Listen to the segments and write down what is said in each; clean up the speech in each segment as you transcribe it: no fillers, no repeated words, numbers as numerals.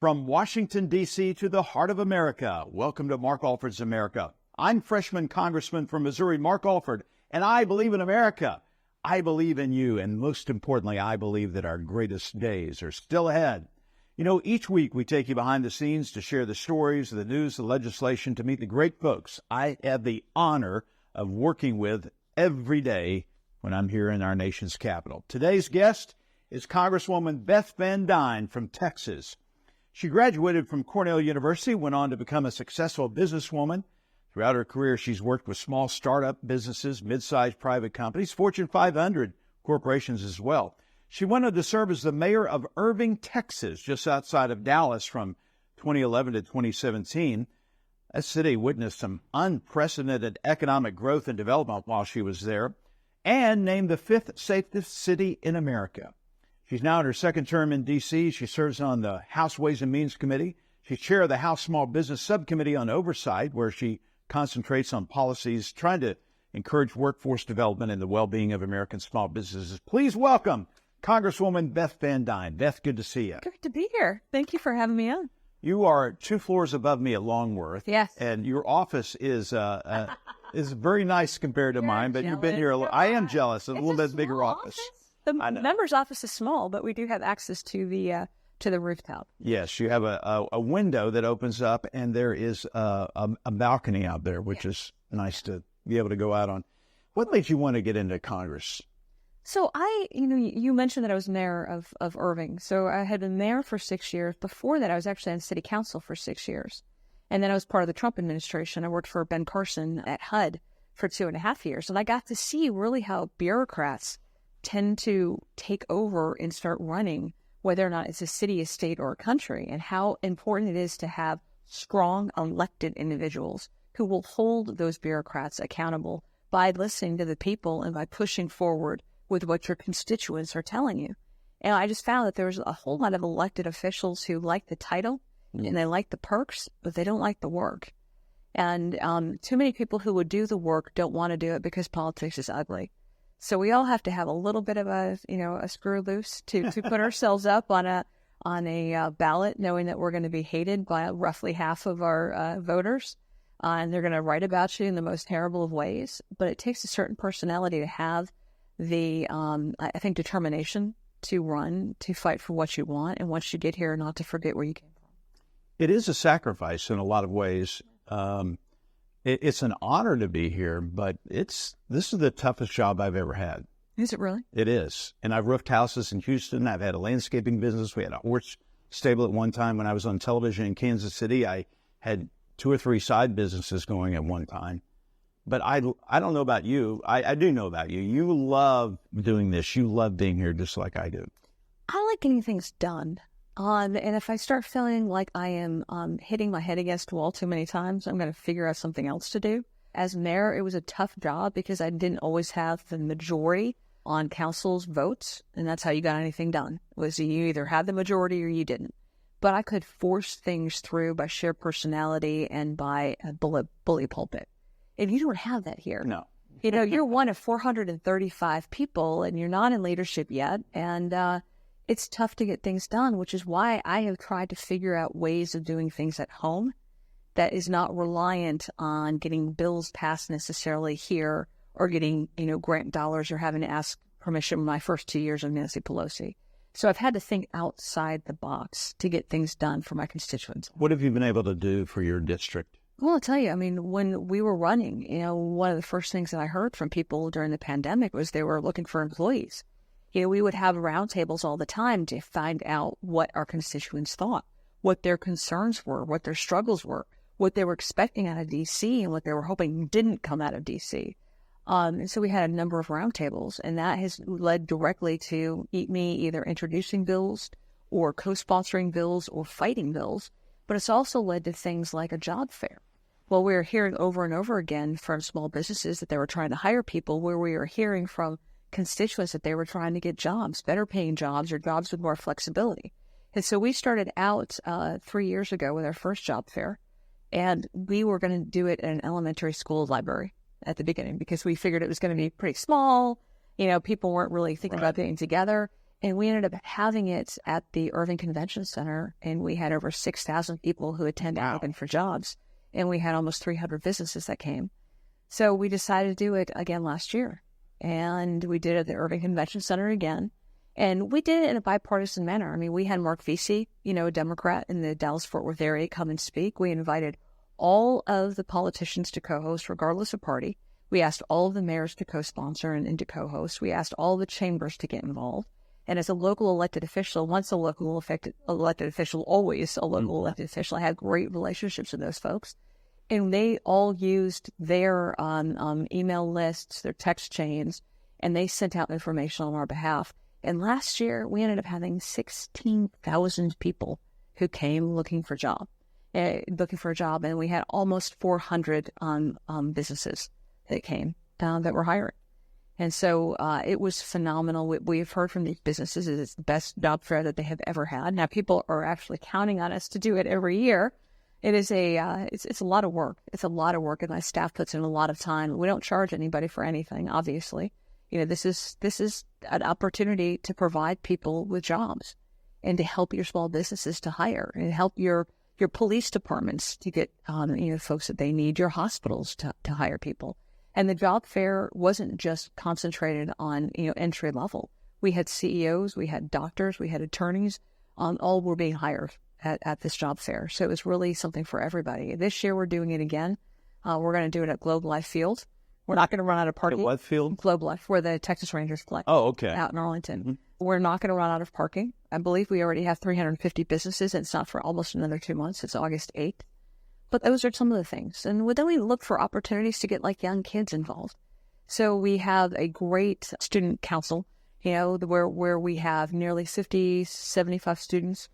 From Washington, D.C. to the heart of America, welcome to Mark Alford's America. I'm freshman Congressman from Missouri, Mark Alford, and I believe in America. I believe in you, and most importantly, I believe that our greatest days are still ahead. You know, each week we take you behind the scenes to share the stories, the news, the legislation, to meet the great folks I have the honor of working with every day when I'm here in our nation's capital. Today's guest is Congresswoman Beth Van Duyne from Texas. She graduated from Cornell University, went on to become a successful businesswoman. Throughout her career, she's worked with small startup businesses, mid-sized private companies, Fortune 500 corporations as well. She went on to serve as the mayor of Irving, Texas, just outside of Dallas from 2011 to 2017. That city witnessed some unprecedented economic growth and development while she was there, and named the 5th safest city in America. She's now in her second term in D.C. She serves on the House Ways and Means Committee. She's chair of the House Small Business Subcommittee on Oversight, where she concentrates on policies trying to encourage workforce development and the well-being of American small businesses. Please welcome Congresswoman Beth Van Duyne. Beth, good to see you. Good to be here. Thank you for having me on. You are 2 floors above me at Longworth. Yes. And your office is very nice compared to mine, but you've been here. I am jealous. A little bit bigger office. The member's office is small, but we do have access to the rooftop. Yes, you have a window that opens up, and there is a balcony out there, which is nice to be able to go out on. What made you want to get into Congress? So you mentioned that I was mayor of Irving. So I had been mayor for 6 years. Before that, I was actually on city council for 6 years. And then I was part of the Trump administration. I worked for Ben Carson at HUD for 2.5 years. And I got to see really how bureaucrats tend to take over and start running, whether or not it's a city, a state, or a country, and how important it is to have strong elected individuals who will hold those bureaucrats accountable by listening to the people and by pushing forward with what your constituents are telling you. And I just found that there was a whole lot of elected officials who like the title and they like the perks, but they don't like the work. And too many people who would do the work don't want to do it because politics is ugly. So we all have to have a little bit of a screw loose to put ourselves up on a ballot, knowing that we're going to be hated by roughly half of our voters, and they're going to write about you in the most terrible of ways. But it takes a certain personality to have the, I think, determination to run, to fight for what you want, and once you get here, not to forget where you came from. It is a sacrifice in a lot of ways. It's an honor to be here, but this is the toughest job I've ever had. Is it really? It is. And I've roofed houses in Houston. I've had a landscaping business. We had a horse stable at one time. When I was on television in Kansas City, I had 2 or 3 side businesses going at one time. But I don't know about you. I do know about you. You love doing this. You love being here just like I do. I like getting things done. And if I start feeling like I am hitting my head against the wall too many times, I'm going to figure out something else to do. As mayor, it was a tough job because I didn't always have the majority on council's votes, and that's how you got anything done, was you either had the majority or you didn't. But I could force things through by sheer personality and by a bully pulpit. And you don't have that here. No. You're one of 435 people, and you're not in leadership yet, and it's tough to get things done, which is why I have tried to figure out ways of doing things at home that is not reliant on getting bills passed necessarily here or getting, grant dollars or having to ask permission my first 2 years of Nancy Pelosi. So I've had to think outside the box to get things done for my constituents. What have you been able to do for your district? Well, I'll tell you, when we were running, one of the first things that I heard from people during the pandemic was they were looking for employees. We would have roundtables all the time to find out what our constituents thought, what their concerns were, what their struggles were, what they were expecting out of D.C. and what they were hoping didn't come out of D.C. And so we had a number of roundtables, and that has led directly to me either introducing bills or co-sponsoring bills or fighting bills. But it's also led to things like a job fair. Well, we were hearing over and over again from small businesses that they were trying to hire people, where we were hearing from constituents that they were trying to get jobs, better paying jobs or jobs with more flexibility. And so we started out 3 years ago with our first job fair, and we were going to do it at an elementary school library at the beginning because we figured it was going to be pretty small. People weren't really thinking about getting together. And we ended up having it at the Irving Convention Center, and we had over 6,000 people who attended looking for jobs, and we had almost 300 businesses that came. So we decided to do it again last year, and we did it at the Irving Convention Center again, and we did it in a bipartisan manner. I mean, we had Mark Vesey, a Democrat in the Dallas-Fort Worth area, come and speak. We invited all of the politicians to co-host, regardless of party. We asked all of the mayors to co-sponsor and to co-host. We asked all the chambers to get involved. And as a local elected official, once a local elected official, always a local elected official, I had great relationships with those folks. And they all used their email lists, their text chains, and they sent out information on our behalf. And last year, we ended up having 16,000 people who came looking for a job. And we had almost 400 businesses that came that were hiring. And so it was phenomenal. We've heard from these businesses it's the best job fair that they have ever had. Now people are actually counting on us to do it every year. It is it's a lot of work. It's a lot of work, and my staff puts in a lot of time. We don't charge anybody for anything, obviously. This is an opportunity to provide people with jobs and to help your small businesses to hire and help your police departments to get folks that they need, your hospitals to hire people. And the job fair wasn't just concentrated on, entry level. We had CEOs, we had doctors, we had attorneys, all were being hired at this job fair. So it was really something for everybody. This year we're doing it again. We're going to do it at Globe Life Field. We're not going to run out of parking. At what field? Globe Life, where the Texas Rangers play. Oh, okay. Out in Arlington. We're not going to run out of parking. I believe we already have 350 businesses, and it's not for almost another 2 months. It's August 8th. But those are some of the things. And then we look for opportunities to get young kids involved. So we have a great student council, where we have nearly 50, 75 students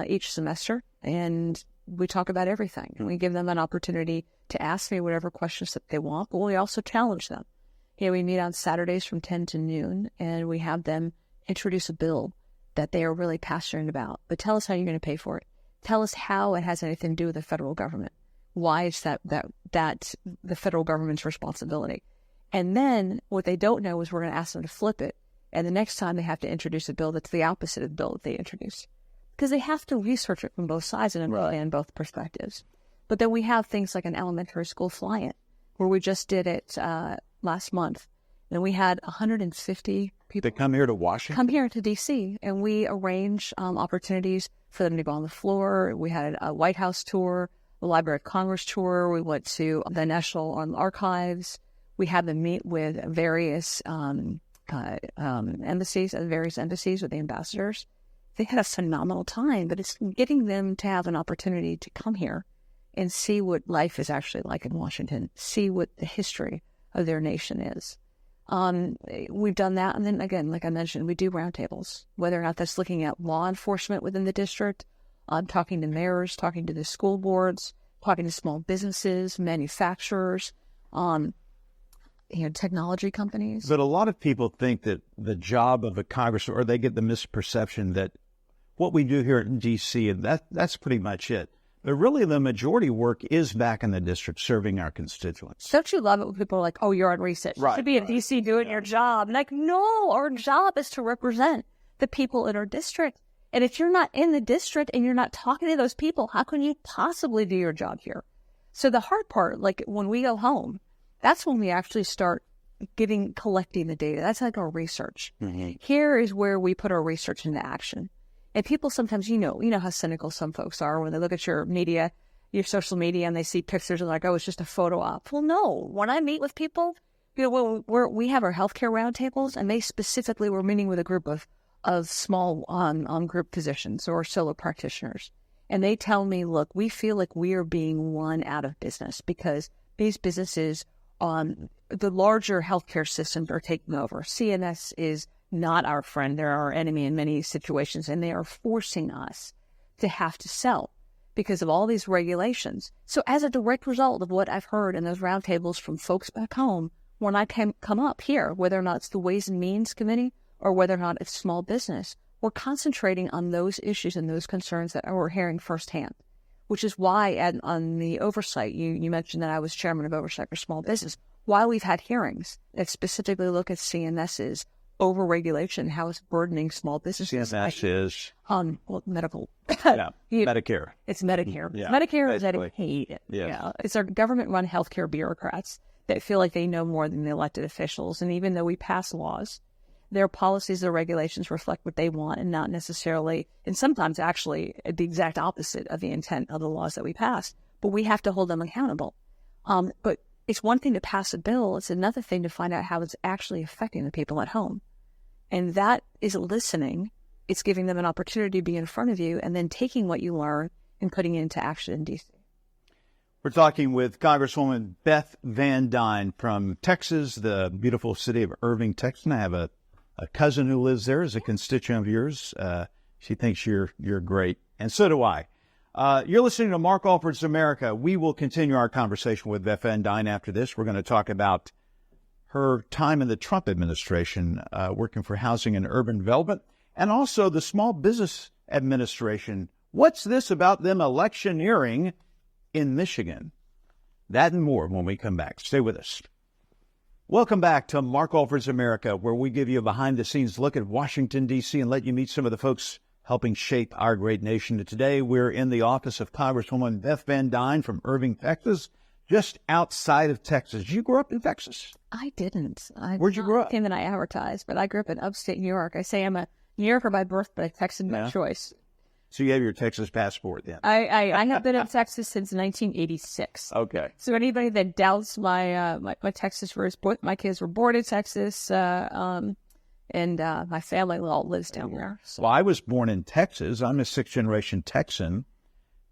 each semester. And we talk about everything. We give them an opportunity to ask me whatever questions that they want, but we also challenge them. We meet on Saturdays from 10 to noon, and we have them introduce a bill that they are really passionate about. But tell us how you're going to pay for it. Tell us how it has anything to do with the federal government. Why is that the federal government's responsibility? And then what they don't know is we're going to ask them to flip it. And the next time they have to introduce a bill that's the opposite of the bill that they introduce. Because they have to research it from both sides and understand both perspectives. But then we have things like an elementary school fly-in, where we just did it last month. And we had 150 people. They come here to Washington? Come here to D.C. And we arrange opportunities for them to go on the floor. We had a White House tour, the Library of Congress tour. We went to the National Archives. We had them meet with various embassies with the ambassadors. They had a phenomenal time, but it's getting them to have an opportunity to come here and see what life is actually like in Washington, see what the history of their nation is. We've done that. And then again, like I mentioned, we do roundtables, whether or not that's looking at law enforcement within the district, talking to mayors, talking to the school boards, talking to small businesses, manufacturers, technology companies. But a lot of people think that the job of a congressman, or they get the misperception that what we do here in D.C., and that's pretty much it. But really, the majority work is back in the district, serving our constituents. Don't you love it when people are like, oh, you're on recess. You should be in D.C. doing your job. Like, no, our job is to represent the people in our district. And if you're not in the district and you're not talking to those people, how can you possibly do your job here? So the hard part, like when we go home, that's when we actually start collecting the data. That's like our research. Mm-hmm. Here is where we put our research into action. And people sometimes, you know how cynical some folks are when they look at your media, your social media, and they see pictures and like, oh, it's just a photo op. Well, no. When I meet with people, we have our healthcare roundtables, and they specifically were meeting with a group of small group physicians or solo practitioners. And they tell me, look, we feel like we are being run out of business because these businesses, the larger healthcare systems are taking over. CNS is not our friend. They're our enemy in many situations, and they are forcing us to have to sell because of all these regulations. So as a direct result of what I've heard in those roundtables from folks back home, when I come up here, whether or not it's the Ways and Means Committee or whether or not it's small business, we're concentrating on those issues and those concerns that we're hearing firsthand, which is why on the oversight, you mentioned that I was chairman of oversight for small business, why we've had hearings that specifically look at CMS's overregulation, how it's burdening small businesses. CMS is medical. Medicare. It's Medicare. Yeah, Medicare is basically. I hate it. Yes. Yeah, it's our government-run healthcare bureaucrats that feel like they know more than the elected officials. And even though we pass laws, their policies or regulations reflect what they want and not necessarily, and sometimes actually the exact opposite of the intent of the laws that we pass. But we have to hold them accountable. But it's one thing to pass a bill. It's another thing to find out how it's actually affecting the people at home. And that is listening. It's giving them an opportunity to be in front of you and then taking what you learn and putting it into action in D.C. We're talking with Congresswoman Beth Van Duyne from Texas, the beautiful city of Irving, Texas. And I have a cousin who lives there, is a constituent of yours. She thinks you're great, and so do I. You're listening to Mark Alford's America. We will continue our conversation with Beth Van Duyne after this. We're going to talk about her time in the Trump administration, working for Housing and Urban Development, and also the Small Business Administration. What's this about them electioneering in Michigan? That and more when we come back. Stay with us. Welcome back to Mark Alford's America, where we give you a behind-the-scenes look at Washington, D.C., and let you meet some of the folks helping shape our great nation. Today, we're in the office of Congresswoman Beth Van Duyne from Irving, Texas, just outside of Texas. Did you grow up in Texas? I didn't. Where'd you grow up? That I advertised, but I grew up in upstate New York. I say I'm a New Yorker by birth, but a Texan by choice. So you have your Texas passport then? I have been in Texas since 1986. Okay. So anybody that doubts my Texas roots, my kids were born in Texas, and my family all lives down there. So. Well, I was born in Texas. I'm a sixth-generation Texan.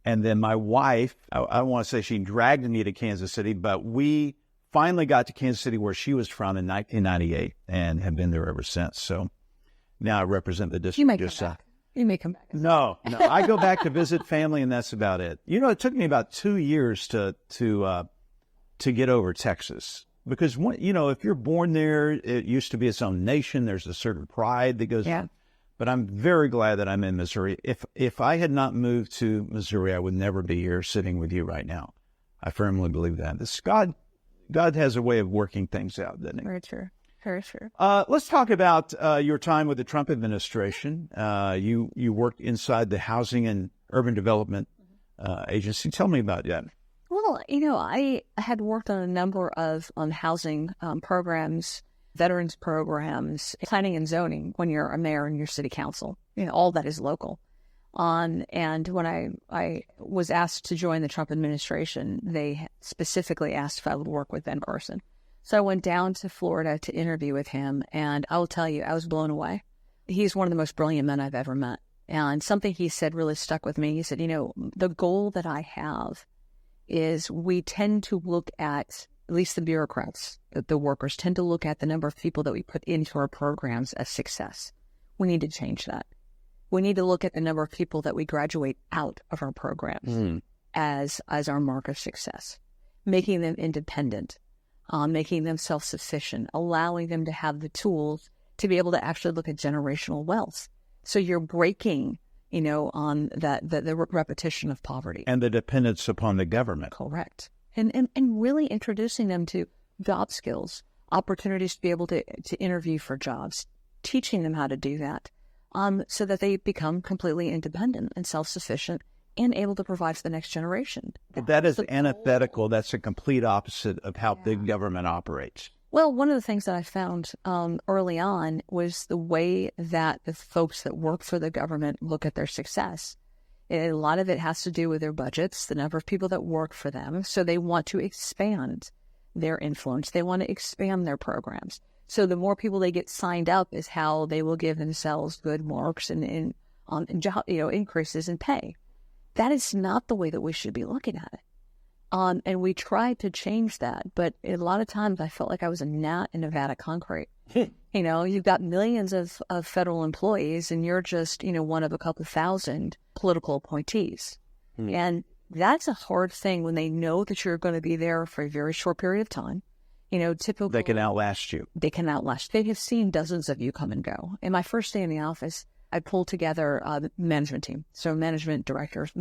And then my wife, I don't want to say she dragged me to Kansas City, but we finally got to Kansas City, where she was from, in 1998, and have been there ever since. So now I represent the district. You may come back. You may come back. No, I go back to visit family, and that's about it. You know, it took me about 2 years to get over Texas, because if you're born there, it used to be its own nation. There's a certain pride that goes. Yeah. But I'm very glad that I'm in Missouri. If I had not moved to Missouri, I would never be here sitting with you right now. I firmly believe that. God has a way of working things out, doesn't he? Very true. Very true. Let's talk about your time with the Trump administration. You worked inside the Housing and Urban Development Agency. Tell me about that. Well, I had worked on a number of housing programs, veterans programs, planning and zoning when you're a mayor and your city council. All that is local. And when I was asked to join the Trump administration, they specifically asked if I would work with Ben Carson. So I went down to Florida to interview with him, and I will tell you, I was blown away. He's one of the most brilliant men I've ever met. And something he said really stuck with me. He said, the goal that I have is we tend to look at least the bureaucrats, the workers, tend to look at the number of people that we put into our programs as success. We need to change that. We need to look at the number of people that we graduate out of our programs as our mark of success, making them independent. Making them self-sufficient, allowing them to have the tools to be able to actually look at generational wealth. So you're breaking, on the repetition of poverty. And the dependence upon the government. Correct. And really introducing them to job skills, opportunities to be able to interview for jobs, teaching them how to do that, so that they become completely independent and self-sufficient and able to provide for the next generation. That is antithetical. That's a complete opposite of how big government operates. Well, one of the things that I found early on was the way that the folks that work for the government look at their success. A lot of it has to do with their budgets, the number of people that work for them. So they want to expand their influence. They want to expand their programs. So the more people they get signed up is how they will give themselves good marks and increases in pay. That is not the way that we should be looking at it. And we tried to change that, but a lot of times I felt like I was a gnat in a vat of concrete. You've got millions of federal employees, and you're just, one of a couple thousand political appointees. And that's a hard thing when they know that you're going to be there for a very short period of time. Typically they can outlast you. They can outlast. They have seen dozens of you come and go. In my first day in the office, I pulled together the management team, so managers, directors,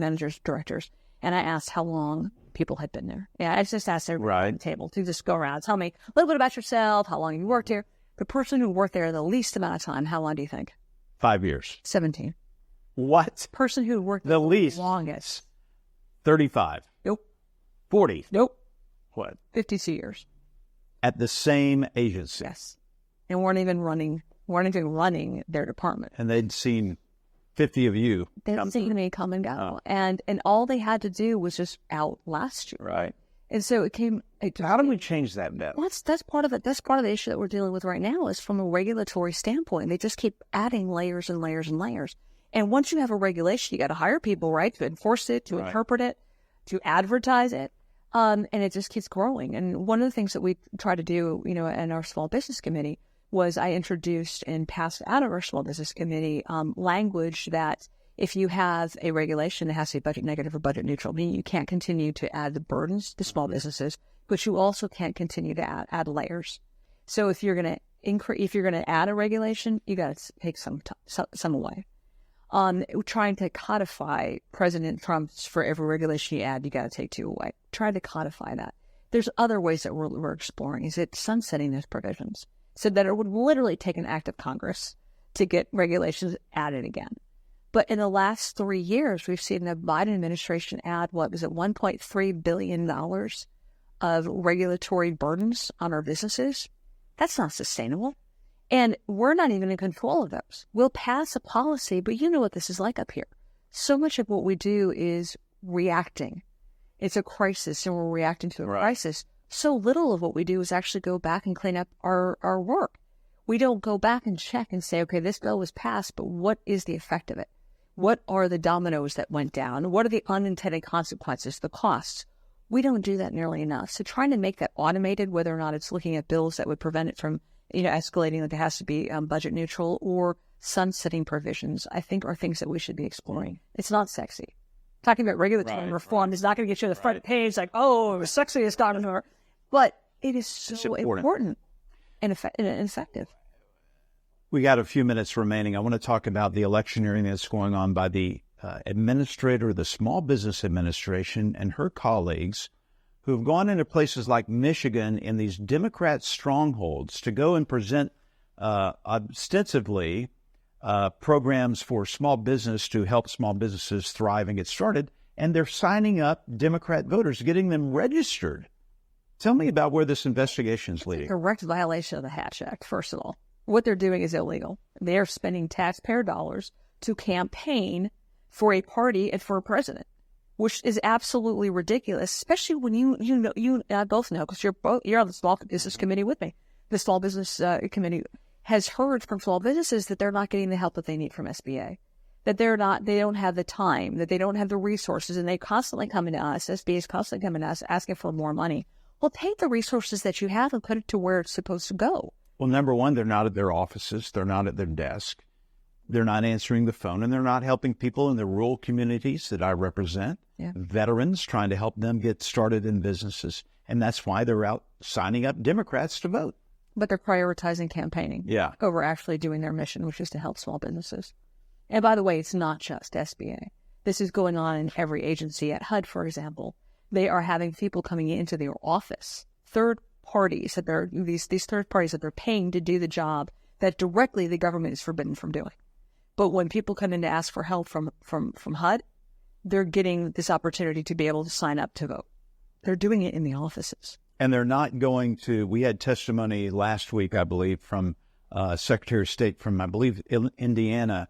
and I asked how long people had been there. Yeah, I just asked everybody at the table to just go around, tell me a little bit about yourself, how long you worked here. The person who worked there the least amount of time, how long do you think? 5 years. 17. What? Person who worked The least? longest. 35. Nope. 40. Nope. What? 52 years. At the same agency. Yes. And weren't even running their department. And they'd seen 50 of you. They'd seen me come and go. And all they had to do was just outlast you. Right. And so it came. How do we change that, Beth? Well, that's part of it. That's part of the issue that we're dealing with right now is from a regulatory standpoint. They just keep adding layers and layers and layers. And once you have a regulation, you got to hire people, right, to enforce it, to interpret it, to advertise it. And it just keeps growing. And one of the things that we try to do, in our small business committee was I introduced and passed out of our small business committee language that if you have a regulation that has to be budget negative or budget neutral, meaning you can't continue to add the burdens to small businesses, but you also can't continue to add layers. So if you're going to add a regulation, you got to take some away. Trying to codify President Trump's for every regulation you add, you got to take 2 away. Try to codify that. There's other ways that we're exploring. Is it sunsetting those provisions so that it would literally take an act of Congress to get regulations added again? But in the last 3 years, we've seen the Biden administration add, $1.3 billion of regulatory burdens on our businesses? That's not sustainable. And we're not even in control of those. We'll pass a policy, but you know what this is like up here. So much of what we do is reacting. It's a crisis, and we're reacting to a crisis. So little of what we do is actually go back and clean up our work. We don't go back and check and say, okay, this bill was passed, but what is the effect of it? What are the dominoes that went down? What are the unintended consequences, the costs? We don't do that nearly enough. So trying to make that automated, whether or not it's looking at bills that would prevent it from escalating, like it has to be budget neutral, or sunsetting provisions, I think are things that we should be exploring. It's not sexy. Talking about regulatory reform is not going to get you the front page like, oh, it was sexy as dinosaur. But it is so important and effective. We got a few minutes remaining. I want to talk about the electioneering that's going on by the administrator of the Small Business Administration and her colleagues who have gone into places like Michigan in these Democrat strongholds to go and present ostensibly programs for small business to help small businesses thrive and get started. And they're signing up Democrat voters, getting them registered. Tell me about where this investigation is leading. Direct violation of the Hatch Act, first of all. What they're doing is illegal. They are spending taxpayer dollars to campaign for a party and for a president, which is absolutely ridiculous, especially when you and I both know, because you're on the Small Business Committee with me. The Small Business Committee has heard from small businesses that they're not getting the help that they need from SBA, that they don't have the time, that they don't have the resources, and they constantly coming to us, SBA is constantly coming to us asking for more money. Well, take the resources that you have and put it to where it's supposed to go. Well, number one, they're not at their offices. They're not at their desk. They're not answering the phone, and they're not helping people in the rural communities that I represent, veterans, trying to help them get started in businesses. And that's why they're out signing up Democrats to vote. But they're prioritizing campaigning over actually doing their mission, which is to help small businesses. And by the way, it's not just SBA. This is going on in every agency. At HUD, for example, they are having people coming into their office, third parties that they're these third parties that they're paying to do the job that directly the government is forbidden from doing. But when people come in to ask for help from HUD, they're getting this opportunity to be able to sign up to vote. They're doing it in the offices. And they're not going to, we had testimony last week, I believe, from Secretary of State from, I believe, Indiana,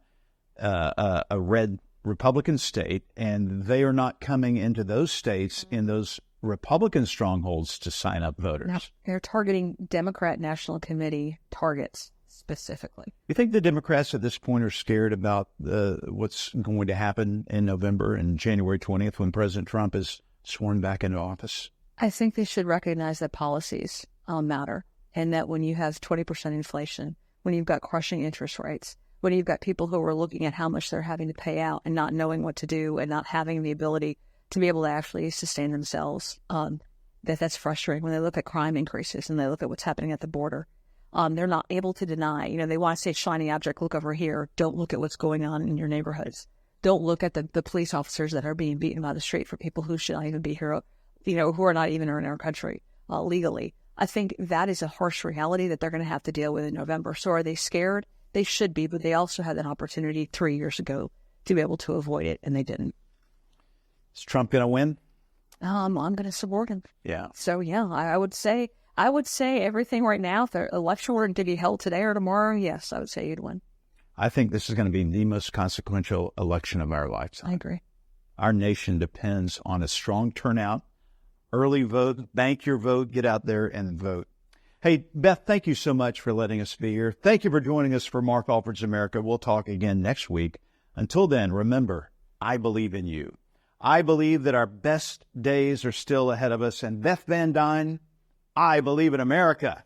a red Republican state, and they are not coming into those states in those Republican strongholds to sign up voters. No, they're targeting Democrat National Committee targets specifically. You think the Democrats at this point are scared about what's going to happen in November and January 20th when President Trump is sworn back into office? I think they should recognize that policies matter, and that when you have 20% inflation, when you've got crushing interest rates, when you've got people who are looking at how much they're having to pay out and not knowing what to do and not having the ability to be able to actually sustain themselves, that's frustrating. When they look at crime increases and they look at what's happening at the border, they're not able to deny. They want to say shiny object, look over here. Don't look at what's going on in your neighborhoods. Don't look at the police officers that are being beaten by the street for people who should not even be here, who are not even in our country legally. I think that is a harsh reality that they're going to have to deal with in November. So are they scared? They should be, but they also had an opportunity 3 years ago to be able to avoid it, and they didn't. Is Trump going to win? I'm going to support him. Yeah. So yeah, I would say everything right now, if the election were to be held today or tomorrow, yes, I would say you'd win. I think this is going to be the most consequential election of our lifetime. I agree. Our nation depends on a strong turnout, early vote, bank your vote, get out there and vote. Hey, Beth, thank you so much for letting us be here. Thank you for joining us for Mark Alford's America. We'll talk again next week. Until then, remember, I believe in you. I believe that our best days are still ahead of us. And Beth Van Duyne, I believe in America.